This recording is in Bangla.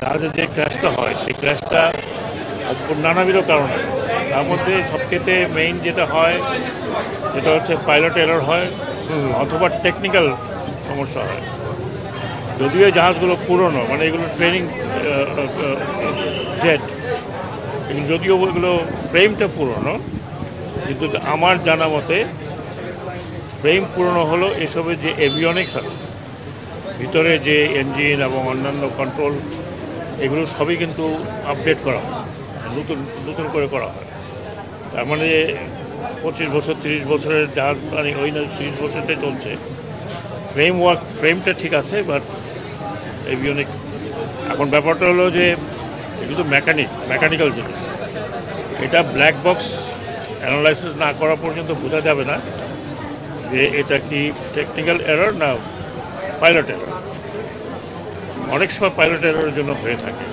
জাহাজে যে ক্র্যাশটা হয় সেই ক্র্যাশটা নানাবিধ কারণে, তার মধ্যে সবচেয়ে মেইন যেটা হয় সেটা হচ্ছে পাইলট এরর হয় অথবা টেকনিক্যাল সমস্যা হয়। যদিও জাহাজগুলো পুরনো, মানে এগুলো ট্রেনিং জেট, যদিও এগুলো ফ্রেমটা পুরনো, কিন্তু আমার জানা মতে ফ্রেম পুরনো হলো এসবের যে এভিয়নিক্স আছে ভিতরে, যে ইঞ্জিন এবং অন্যান্য কন্ট্রোল, এগুলো সবই কিন্তু আপডেট করা হয়, নতুন নতুন করে করা হয়। তার মানে 25 বছর 30 বছরের জাহাজ, মানে ওই না 30 বছরটাই চলছে। ফ্রেমটা ঠিক আছে, বাট এভিয়নিক। এখন ব্যাপারটা হলো যে এগুলো তো মেকানিক্যাল জিনিস, এটা ব্ল্যাক বক্স অ্যানালাইসিস না করা পর্যন্ত বোঝা যাবে না যে এটা কি টেকনিক্যাল এরর না পাইলট এরর। অনেক সময় পাইলট এররের জন্য হয়ে থাকে।